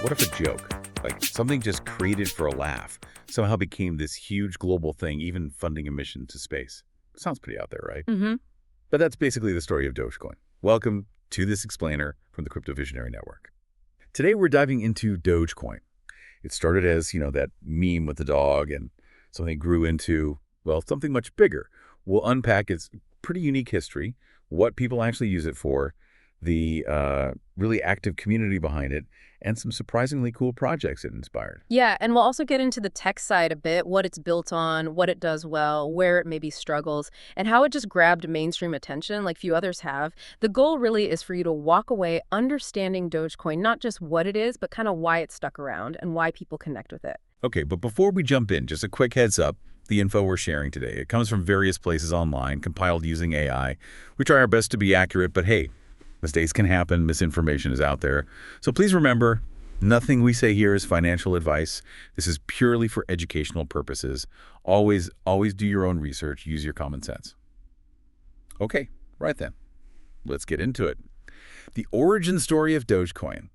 What if a joke, like something just created for a laugh, somehow became this huge global thing, even funding a mission to space? Sounds pretty out there, right? Mm-hmm. But that's basically the story of Dogecoin. Welcome to this explainer from the Crypto Visionary Network. Today we're diving into Dogecoin. It started as, that meme with the dog, and something grew into, well, something much bigger. We'll unpack its pretty unique history, what people actually use it for, the really active community behind it, and some surprisingly cool projects it inspired. Yeah, and we'll also get into the tech side a bit, what it's built on, what it does well, where it maybe struggles, and how it just grabbed mainstream attention like few others have. The goal really is for you to walk away understanding Dogecoin, not just what it is, but kind of why it stuck around and why people connect with it. Okay, but before we jump in, just a quick heads up. The info we're sharing today, it comes from various places online, compiled using AI. We try our best to be accurate, but hey, mistakes can happen, misinformation is out there. So please remember, nothing we say here is financial advice. This is purely for educational purposes. Always do your own research, use your common sense. Okay, right then. Let's get into it. The origin story of Dogecoin.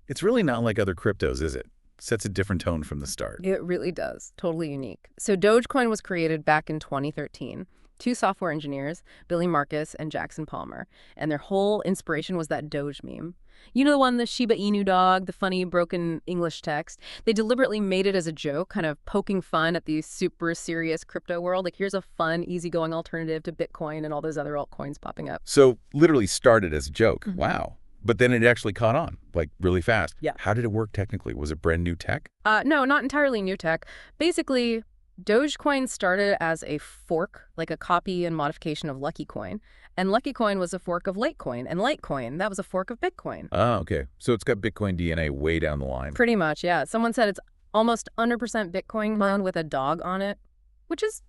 It's really not like other cryptos, is it? Sets a different tone from the start. It really does. Totally unique. So Dogecoin was created back in 2013. Two software engineers, Billy Marcus and Jackson Palmer, and their whole inspiration was that Doge meme. You know the one, the Shiba Inu dog, the funny broken English text? They deliberately made it as a joke, kind of poking fun at the super serious crypto world. Like, here's a fun, easygoing alternative to Bitcoin and all those other altcoins popping up. So literally started as a joke. Mm-hmm. Wow. But then it actually caught on, like really fast. Yeah. How did it work technically? Was it brand new tech? No, not entirely new tech. Basically, Dogecoin started as a fork, like a copy and modification of Lucky Coin. And Lucky Coin was a fork of Litecoin. And Litecoin, that was a fork of Bitcoin. Oh, okay. So it's got Bitcoin DNA way down the line. Pretty much, yeah. Someone said it's almost 100% Bitcoin clone with a dog on it, which is,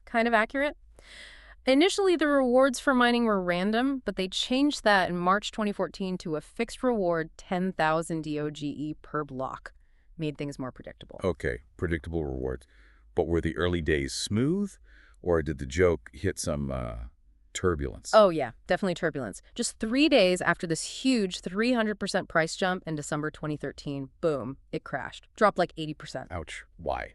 kind of accurate. Initially, the rewards for mining were random, but they changed that in March 2014 to a fixed reward 10,000 DOGE per block. Made things more predictable. Okay, predictable rewards. But were the early days smooth, or did the joke hit some turbulence? Oh, yeah, definitely turbulence. Just 3 days after this huge 300% price jump in December 2013, boom, it crashed. Dropped like 80%. Ouch. Why?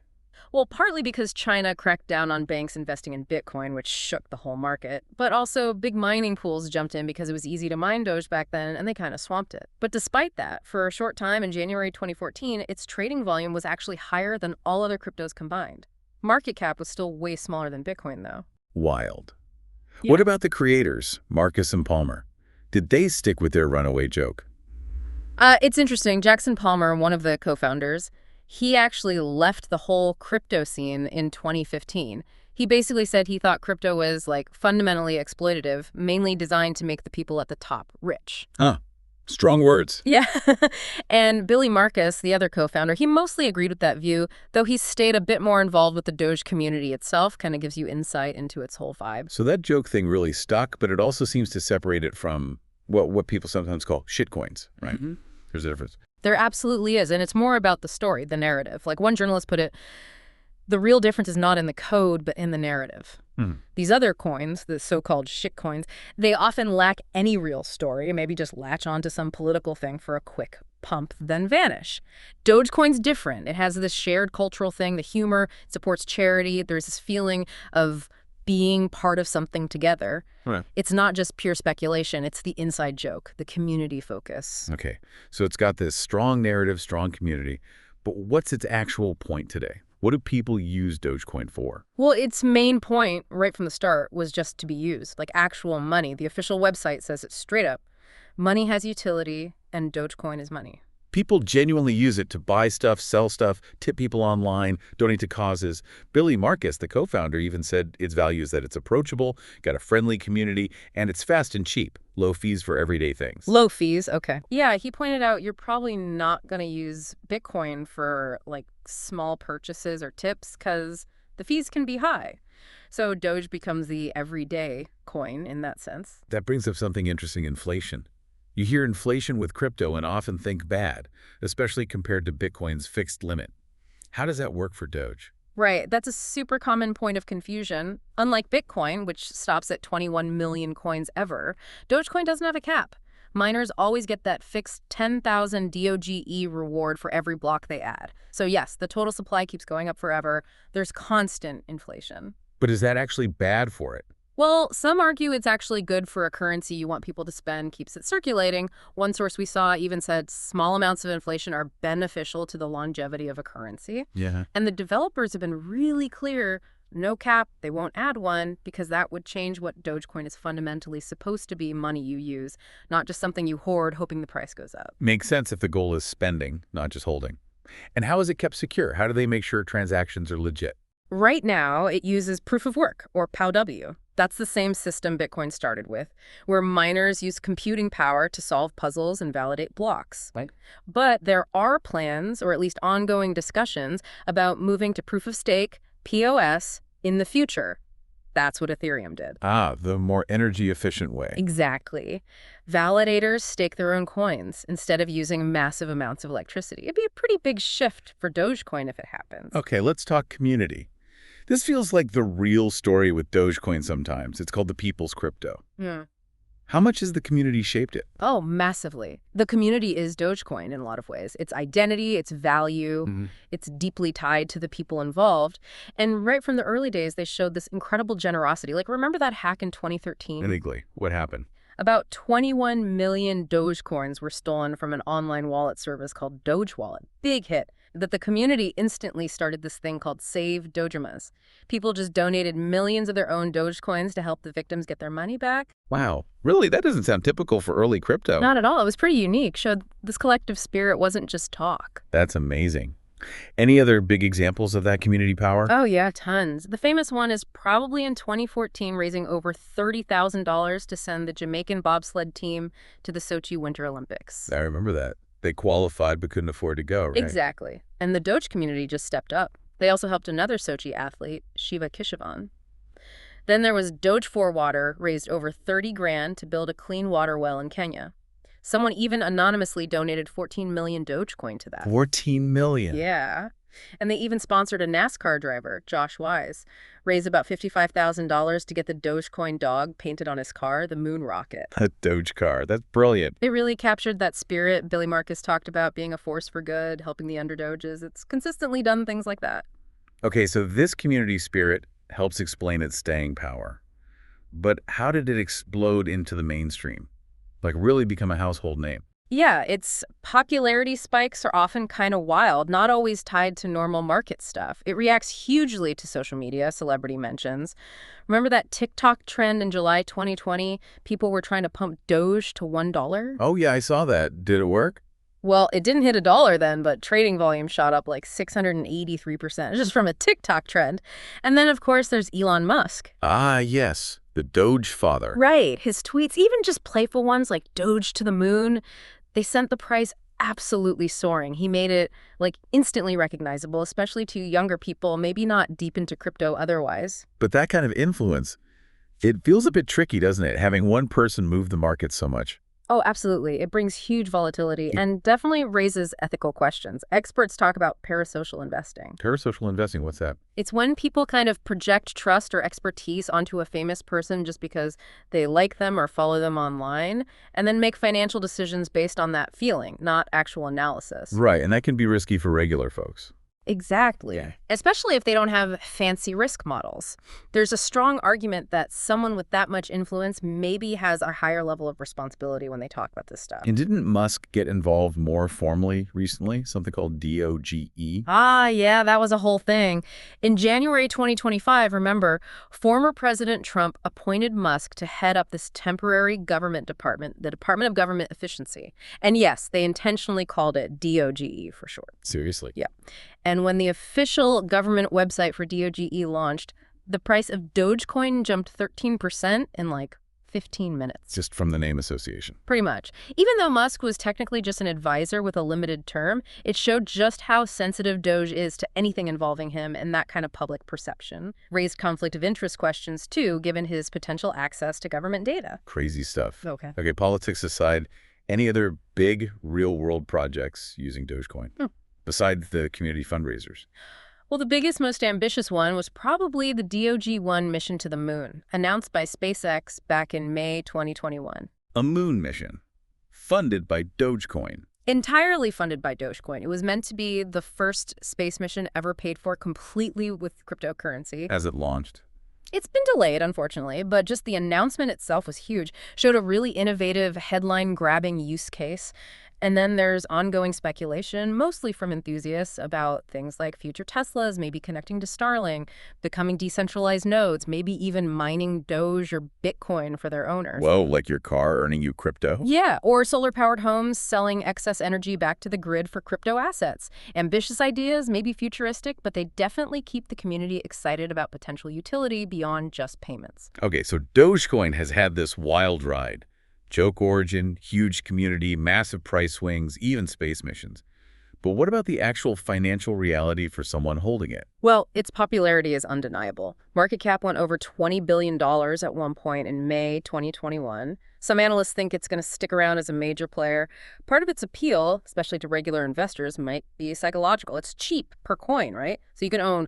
Well, partly because China cracked down on banks investing in Bitcoin, which shook the whole market. But also, big mining pools jumped in because it was easy to mine Doge back then, and they kind of swamped it. But despite that, for a short time in January 2014, its trading volume was actually higher than all other cryptos combined. Market cap was still way smaller than Bitcoin, though. Wild. Yeah. What about the creators, Marcus and Palmer? Did they stick with their runaway joke? It's interesting. Jackson Palmer, one of the co-founders, he actually left the whole crypto scene in 2015. He basically said he thought crypto was fundamentally exploitative, mainly designed to make the people at the top rich. Strong words. Yeah. And Billy Marcus, the other co-founder, he mostly agreed with that view, though he stayed a bit more involved with the Doge community itself, kind of gives you insight into its whole vibe. So that joke thing really stuck, but it also seems to separate it from what people sometimes call shitcoins, right? Mm-hmm. There's a difference. There absolutely is, and it's more about the story, the narrative. Like one journalist put it, the real difference is not in the code, but in the narrative. These other coins, the so-called shit coins, they often lack any real story, maybe just latch onto some political thing for a quick pump, then vanish. Dogecoin's different. It has this shared cultural thing, the humor, it supports charity. There's this feeling of being part of something together. Right. It's not just pure speculation. It's the inside joke, the community focus. Okay, so it's got this strong narrative, strong community, but what's its actual point today? What do people use Dogecoin for? Well, its main point right from the start was just to be used, like actual money. The official website says it straight up. Money has utility, and Dogecoin is money. People genuinely use it to buy stuff, sell stuff, tip people online, donate to causes. Billy Marcus, the co-founder, even said its value is that it's approachable, got a friendly community, and it's fast and cheap. Low fees for everyday things. Low fees, okay. Yeah, he pointed out you're probably not going to use Bitcoin for small purchases or tips because the fees can be high. So Doge becomes the everyday coin in that sense. That brings up something interesting, inflation. You hear inflation with crypto and often think bad, especially compared to Bitcoin's fixed limit. How does that work for Doge? Right. That's a super common point of confusion. Unlike Bitcoin, which stops at 21 million coins ever, Dogecoin doesn't have a cap. Miners always get that fixed 10,000 DOGE reward for every block they add. So yes, the total supply keeps going up forever. There's constant inflation. But is that actually bad for it? Well, some argue it's actually good for a currency you want people to spend, keeps it circulating. One source we saw even said small amounts of inflation are beneficial to the longevity of a currency. Yeah. And the developers have been really clear, no cap, they won't add one, because that would change what Dogecoin is fundamentally supposed to be, money you use, not just something you hoard hoping the price goes up. Makes sense if the goal is spending, not just holding. And how is it kept secure? How do they make sure transactions are legit? Right now, it uses proof of work, or POW. That's the same system Bitcoin started with, where miners use computing power to solve puzzles and validate blocks. Right. But there are plans, or at least ongoing discussions, about moving to proof of stake, POS, in the future. That's what Ethereum did. Ah, the more energy-efficient way. Exactly. Validators stake their own coins instead of using massive amounts of electricity. It'd be a pretty big shift for Dogecoin if it happens. Okay, let's talk community. This feels like the real story with Dogecoin sometimes. It's called the people's crypto. Yeah. How much has the community shaped it? Oh, massively. The community is Dogecoin in a lot of ways. Its identity, its value, it's deeply tied to the people involved. And right from the early days, they showed this incredible generosity. Like, remember that hack in 2013? Illegally. What happened? About 21 million Dogecoins were stolen from an online wallet service called Doge Wallet. Big hit. That the community instantly started this thing called Save Dogemas. People just donated millions of their own Dogecoins to help the victims get their money back. Wow. Really? That doesn't sound typical for early crypto. Not at all. It was pretty unique. Showed this collective spirit wasn't just talk. That's amazing. Any other big examples of that community power? Oh, yeah, tons. The famous one is probably in 2014, raising over $30,000 to send the Jamaican bobsled team to the Sochi Winter Olympics. I remember that. They qualified but couldn't afford to go, right? Exactly. And the Doge community just stepped up. They also helped another Sochi athlete, Shiva Keshavan. Then there was Doge for Water, raised over 30 grand to build a clean water well in Kenya. Someone even anonymously donated 14 million Dogecoin to that. 14 million? Yeah. And they even sponsored a NASCAR driver, Josh Wise, raised about $55,000 to get the Dogecoin dog painted on his car, the Moon Rocket. A Doge car. That's brilliant. It really captured that spirit Billy Marcus talked about, being a force for good, helping the underdoges. It's consistently done things like that. Okay, so this community spirit helps explain its staying power. But how did it explode into the mainstream? Like really become a household name? Yeah, its popularity spikes are often kind of wild, not always tied to normal market stuff. It reacts hugely to social media, celebrity mentions. Remember that TikTok trend in July 2020? People were trying to pump Doge to $1? Oh, yeah, I saw that. Did it work? Well, it didn't hit $1 then, but trading volume shot up like 683% just from a TikTok trend. And then, of course, there's Elon Musk. Ah, yes. The Doge father. Right. His tweets, even just playful ones like Doge to the moon, they sent the price absolutely soaring. He made it like instantly recognizable, especially to younger people, maybe not deep into crypto otherwise. But that kind of influence, it feels a bit tricky, doesn't it? Having one person move the market so much. Oh, absolutely. It brings huge volatility and definitely raises ethical questions. Experts talk about parasocial investing. Parasocial investing, what's that? It's when people kind of project trust or expertise onto a famous person just because they like them or follow them online, and then make financial decisions based on that feeling, not actual analysis. Right, and that can be risky for regular folks. Exactly. Yeah. Especially if they don't have fancy risk models. There's a strong argument that someone with that much influence maybe has a higher level of responsibility when they talk about this stuff. And didn't Musk get involved more formally recently? Something called DOGE? Ah, yeah, that was a whole thing. In January 2025, remember, former President Trump appointed Musk to head up this temporary government department, the Department of Government Efficiency. And yes, they intentionally called it DOGE for short. Seriously? Yeah. And when the official government website for DOGE launched, the price of Dogecoin jumped 13% in like 15 minutes. Just from the name association. Pretty much. Even though Musk was technically just an advisor with a limited term, it showed just how sensitive Doge is to anything involving him and that kind of public perception. Raised conflict of interest questions, too, given his potential access to government data. Crazy stuff. Okay. Okay, politics aside, any other big real-world projects using Dogecoin? Besides the community fundraisers? Well, the biggest, most ambitious one was probably the DOGE-1 mission to the moon, announced by SpaceX back in May 2021. A moon mission. funded by Dogecoin. Entirely funded by Dogecoin. It was meant to be the first space mission ever paid for completely with cryptocurrency. As it launched. It's been delayed, unfortunately, but just the announcement itself was huge. Showed a really innovative, headline-grabbing use case. And then there's ongoing speculation, mostly from enthusiasts, about things like future Teslas, maybe connecting to Starlink, becoming decentralized nodes, maybe even mining Doge or Bitcoin for their owners. Whoa, like your car earning you crypto? Yeah, or solar-powered homes selling excess energy back to the grid for crypto assets. Ambitious ideas, maybe futuristic, but they definitely keep the community excited about potential utility beyond just payments. Okay, so Dogecoin has had this wild ride. Joke origin, huge community, massive price swings, even space missions. But what about the actual financial reality for someone holding it? Well, its popularity is undeniable. Market cap went over $20 billion at one point in May 2021. Some analysts think it's going to stick around as a major player. Part of its appeal, especially to regular investors, might be psychological. It's cheap per coin, right? So you can own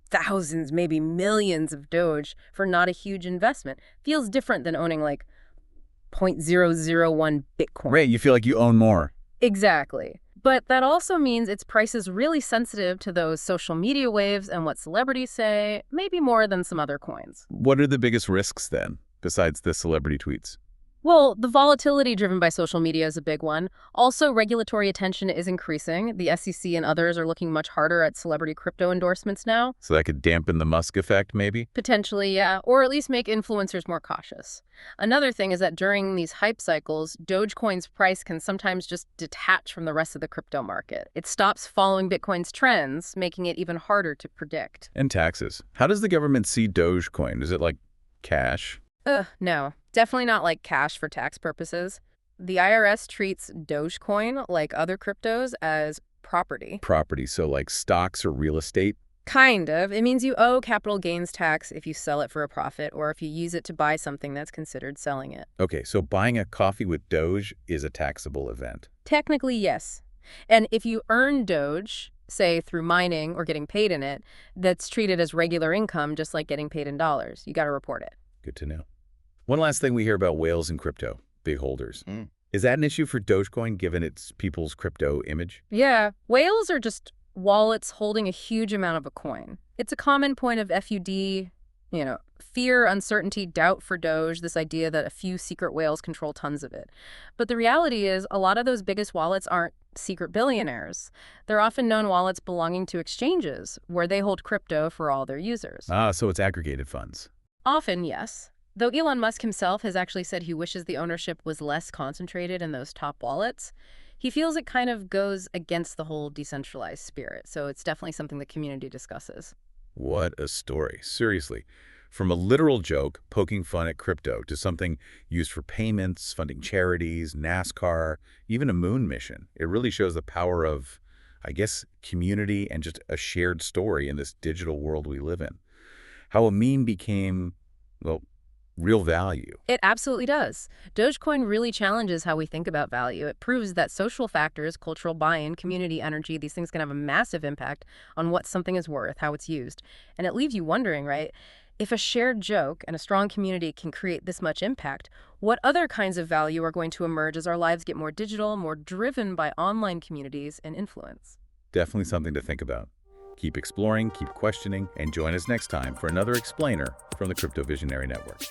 thousands, maybe millions of Doge for not a huge investment. Feels different than owning like 0.001 Bitcoin. Right, you feel like you own more. Exactly. But that also means its price is really sensitive to those social media waves and what celebrities say, maybe more than some other coins. What are the biggest risks then, besides the celebrity tweets? Well, the volatility driven by social media is a big one. Also, regulatory attention is increasing. The SEC and others are looking much harder at celebrity crypto endorsements now. So that could dampen the Musk effect, maybe? Potentially, yeah, or at least make influencers more cautious. Another thing is that during these hype cycles, Dogecoin's price can sometimes just detach from the rest of the crypto market. It stops following Bitcoin's trends, making it even harder to predict. And taxes. How does the government see Dogecoin? Is it like cash? No, definitely not like cash for tax purposes. The IRS treats Dogecoin, like other cryptos, as property. Property, so like stocks or real estate? Kind of. It means you owe capital gains tax if you sell it for a profit or if you use it to buy something that's considered selling it. Okay, so buying a coffee with Doge is a taxable event. Technically, yes. And if you earn Doge, say through mining or getting paid in it, that's treated as regular income, just like getting paid in dollars. You got to report it. Good to know. One last thing we hear about whales in crypto, big holders. Is that an issue for Dogecoin given its people's crypto image? Yeah, whales are just wallets holding a huge amount of a coin. It's a common point of FUD, fear, uncertainty, doubt for Doge, this idea that a few secret whales control tons of it. But the reality is a lot of those biggest wallets aren't secret billionaires. They're often known wallets belonging to exchanges where they hold crypto for all their users. Ah, so it's aggregated funds. Often, yes. Though Elon Musk himself has actually said he wishes the ownership was less concentrated in those top wallets, he feels it kind of goes against the whole decentralized spirit. So it's definitely something the community discusses. What a story. Seriously. From a literal joke, poking fun at crypto, to something used for payments, funding charities, NASCAR, even a moon mission. It really shows the power of, I guess, community and just a shared story in this digital world we live in. How a meme became, well, real value. It absolutely does. Dogecoin really challenges how we think about value. It proves that social factors, cultural buy-in, community energy, these things can have a massive impact on what something is worth, how it's used. And it leaves you wondering, right? If a shared joke and a strong community can create this much impact, what other kinds of value are going to emerge as our lives get more digital, more driven by online communities and influence? Definitely something to think about. Keep exploring, keep questioning, and join us next time for another explainer from the Crypto Visionary Network.